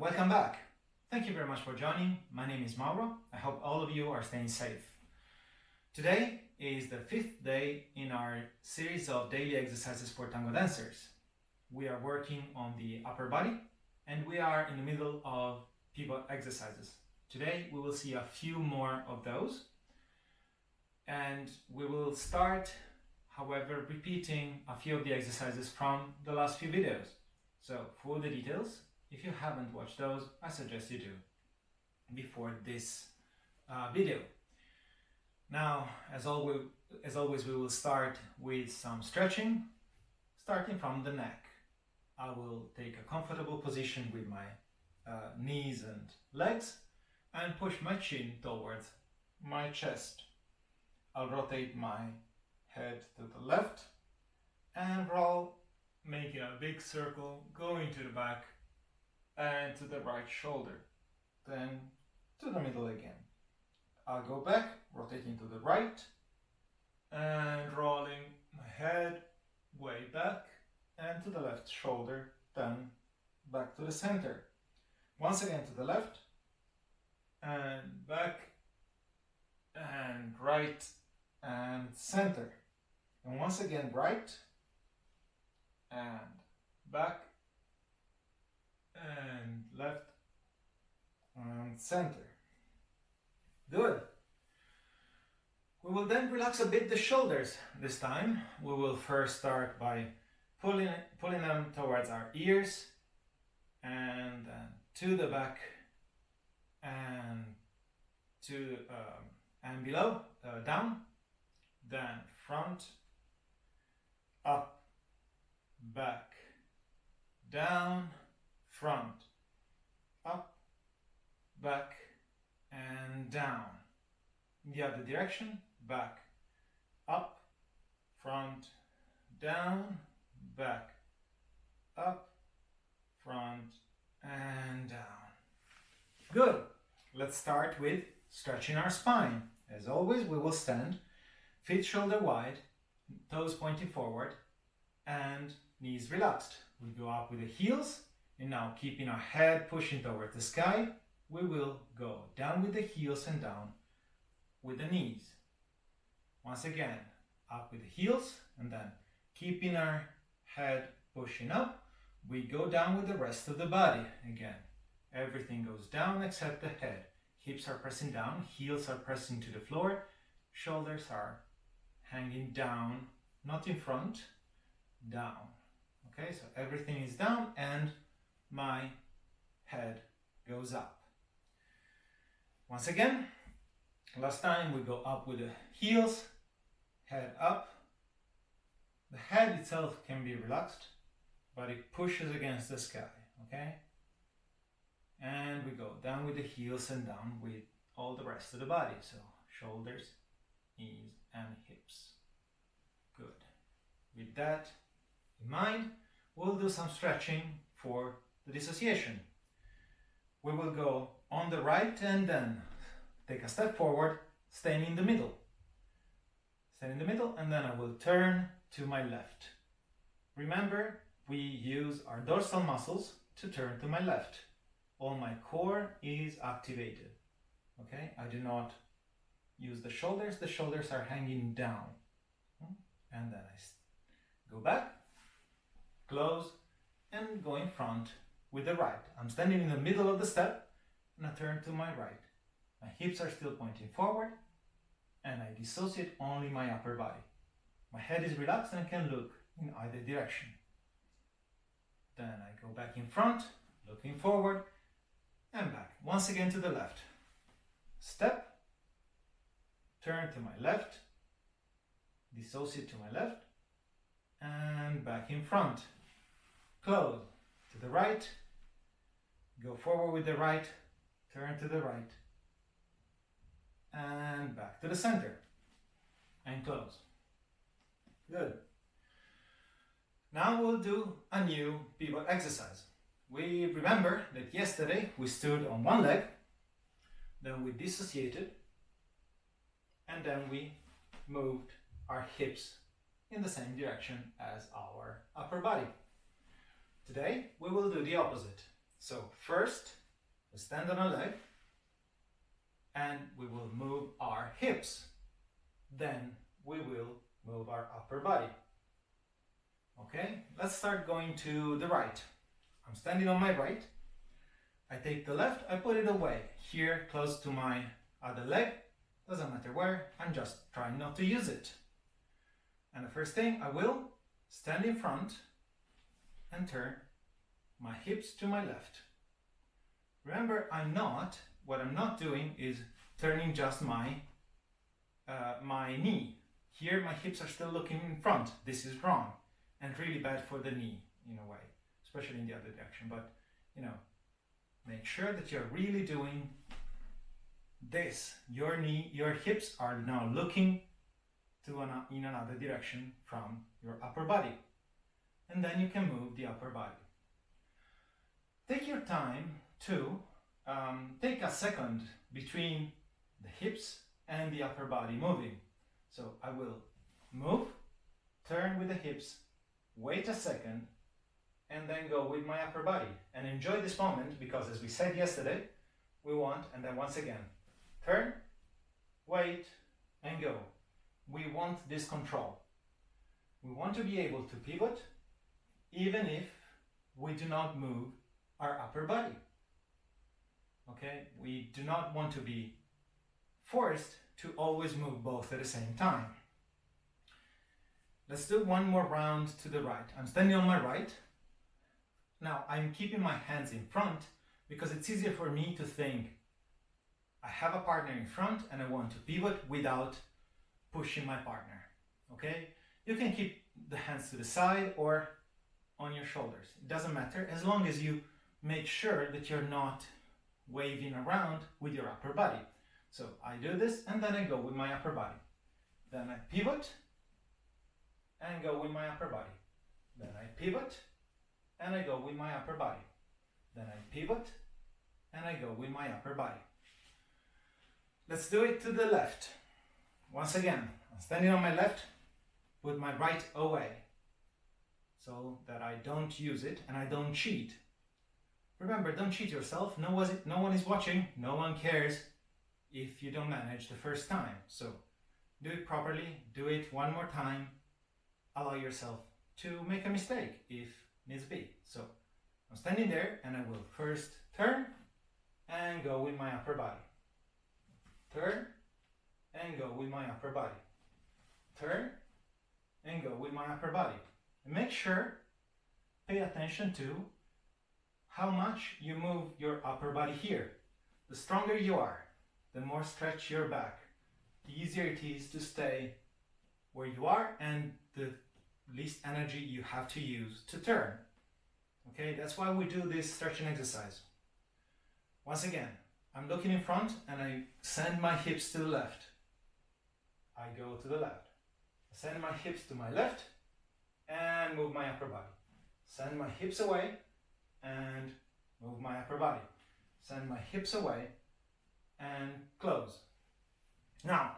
welcome back. Thank you very much for joining. My name is Mauro. I hope all of you are staying safe. Today is the 5th day in our series of daily exercises for tango dancers. We are working on the upper body and we are in the middle of pivot exercises. Today we will see a few more of those and we will start, however, repeating a few of the exercises from the last few videos. So for the details, if you haven't watched those, I suggest you do before this video. Now, as always, we will start with some stretching, starting from the neck. I will take a comfortable position with my knees and legs and push my chin towards my chest. I'll rotate my head to the left and roll, making a big circle, going to the back and to the right shoulder, then to the middle again. I'll go back, rotating to the right and rolling my head way back and to the left shoulder, then back to the center. Once again to the left and back and right and center. And once again right and back and left and center. Good. We will then relax a bit the shoulders this time. We will first start by pulling them towards our ears and then to the back and to and below, down, then front, up, back, down, front, up, back, and down. In the other direction, back, up, front, down, back, up, front, and down. Good. Let's start with stretching our spine. As always, we will stand, feet shoulder wide, toes pointing forward, and knees relaxed. We go up with the heels, and now keeping our head pushing towards the sky, we will go down with the heels and down with the knees. Once again, up with the heels, and then keeping our head pushing up, we go down with the rest of the body. Again, everything goes down except the head. Hips are pressing down, heels are pressing to the floor, shoulders are hanging down, not in front, down. Okay, so everything is down and my head goes up. Once again, last time we go up with the heels, head up. The head itself can be relaxed, but it pushes against the sky, okay? And we go down with the heels and down with all the rest of the body. So shoulders, knees, and hips. Good. With that in mind, we'll do some stretching for the dissociation. We will go on the right and then take a step forward, staying in the middle. Stand in the middle and then I will turn to my left. Remember, we use our dorsal muscles to turn to my left. All my core is activated. Okay, I do not use the shoulders are hanging down. And then I go back, close, and go in front with the right. I'm standing in the middle of the step and I turn to my right. My hips are still pointing forward and I dissociate only my upper body. My head is relaxed and I can look in either direction. Then I go back in front, looking forward and back. Once again to the left. Step, turn to my left, dissociate to my left and back in front. Close to the right, go forward with the right, turn to the right and back to the center and close. Good. Now we'll do a new pivot exercise. We remember that yesterday we stood on one leg, then we dissociated, and then we moved our hips in the same direction as our upper body. Today we will do the opposite. So first, we stand on a leg and we will move our hips. Then we will move our upper body. Okay, let's start going to the right. I'm standing on my right. I take the left, I put it away, here close to my other leg. Doesn't matter where, I'm just trying not to use it. And the first thing, I will stand in front and turn my hips to my left. Remember, what I'm not doing is turning just my knee. Here my hips are still looking in front. This is wrong and really bad for the knee in a way, especially in the other direction. But make sure that you're really doing this. Your hips are now looking in another direction from your upper body. And then you can move the upper body. Take your time to take a second between the hips and the upper body moving. So I will move, turn with the hips, wait a second, and then go with my upper body. And enjoy this moment because, as we said yesterday, we want, and then once again, turn, wait, and go. We want this control. We want to be able to pivot even if we do not move our upper body. Okay, we do not want to be forced to always move both at the same time. Let's do one more round to the right. I'm standing on my right. Now I'm keeping my hands in front because it's easier for me to think I have a partner in front and I want to pivot without pushing my partner. Okay, you can keep the hands to the side or on your shoulders. It doesn't matter as long as you make sure that you're not waving around with your upper body. So I do this and then I go with my upper body. Then I pivot and go with my upper body. Then I pivot and I go with my upper body. Then I pivot and I go with my upper body. Let's do it to the left. Once again, I'm standing on my left, put my right away so that I don't use it and I don't cheat. Remember, don't cheat yourself. No one is watching. No one cares if you don't manage the first time. So do it properly. Do it one more time. Allow yourself to make a mistake if needs be. So I'm standing there and I will first turn and go with my upper body. Turn and go with my upper body. Turn and go with my upper body. And make sure, pay attention to how much you move your upper body here. The stronger you are, the more stretch your back, the easier it is to stay where you are and the least energy you have to use to turn. Okay, that's why we do this stretching exercise. Once again, I'm looking in front and I send my hips to the left. I go to the left. I send my hips to my left and move my upper body. Send my hips away and move my upper body. Send my hips away and close. Now,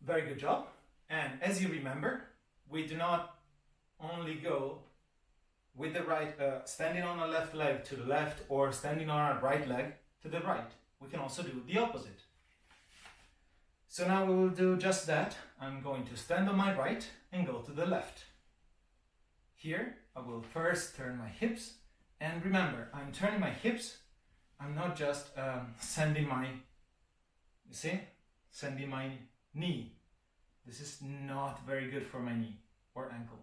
very good job. And as you remember, we do not only go with the right, standing on our left leg to the left or standing on our right leg to the right. We can also do the opposite. So now we will do just that. I'm going to stand on my right and go to the left. Here, I will first turn my hips. And remember, I'm turning my hips. I'm not just sending my knee. This is not very good for my knee or ankle.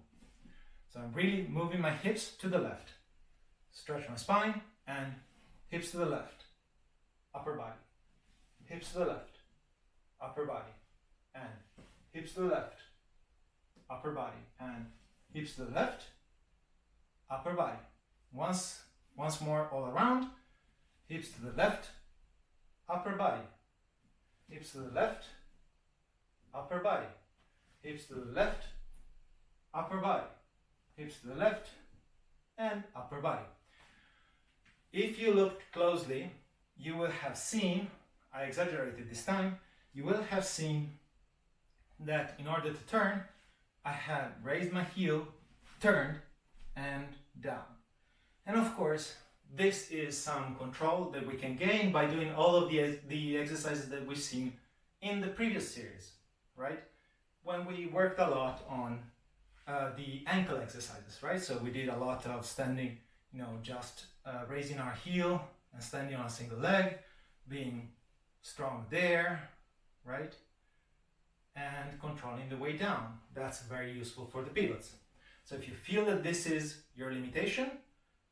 So I'm really moving my hips to the left. Stretch my spine and hips to the left. Upper body. Hips to the left. Upper body. And hips to the left. Upper body. And hips to the left. Upper body. Once more all around. Hips to the left. Upper body. Hips to the left. Upper body. Hips to the left. Upper body. Hips to the left and upper body. If you looked closely, you will have seen, I exaggerated this time, you will have seen that in order to turn, I had raised my heel, turned, and down. And of course, this is some control that we can gain by doing all of the exercises that we've seen in the previous series, right? When we worked a lot on the ankle exercises, right? So we did a lot of standing, just raising our heel and standing on a single leg, being strong there, right? And controlling the way down. That's very useful for the pivots. So if you feel that this is your limitation,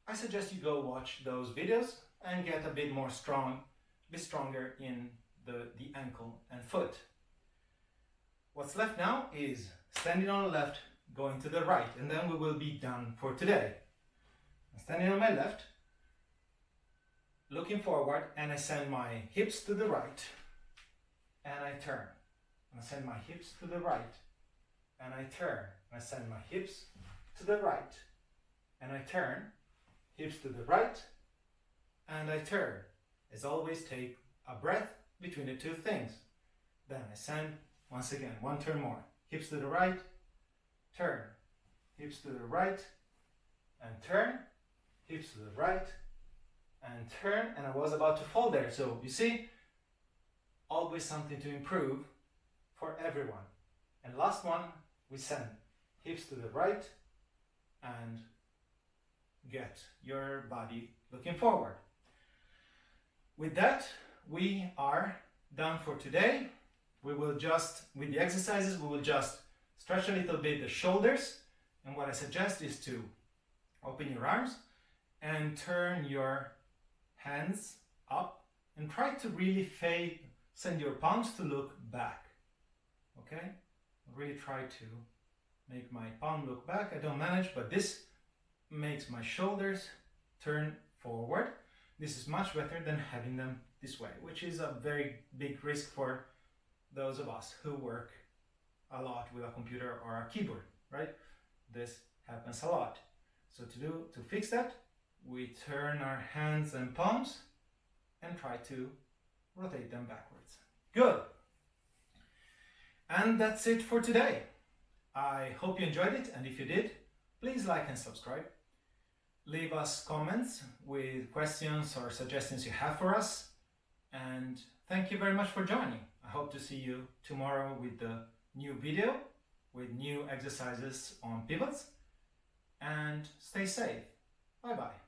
I suggest you go watch those videos and get a bit stronger in the ankle and foot. What's left now is standing on the left, going to the right, and then we will be done for today. I'm standing on my left, looking forward, and I send my hips to the right, and I turn. And I send my hips to the right, and I turn. And I send my hips to the right, and I turn. Hips to the right, and I turn. As always, take a breath between the two things. Then I send, once again, one turn more. Hips to the right, turn. Hips to the right, and turn. Hips to the right, and turn. And I was about to fall there. So you see, always something to improve for everyone. And last one, we send hips to the right, and get your body looking forward. With that, we are done for today. We will just, with the exercises, we will just stretch a little bit the shoulders. And what I suggest is to open your arms and turn your hands up and try to really send your palms to look back. Okay? Really try to make my palm look back. I don't manage, but this makes my shoulders turn forward. This is much better than having them this way, which is a very big risk for those of us who work a lot with a computer or a keyboard, right? This happens a lot. So to fix that, we turn our hands and palms and try to rotate them backwards. Good. And that's it for today. I hope you enjoyed it, and if you did, please like and subscribe. Leave us comments with questions or suggestions you have for us. And thank you very much for joining. I hope to see you tomorrow with the new video, with new exercises on pivots. And stay safe. Bye bye.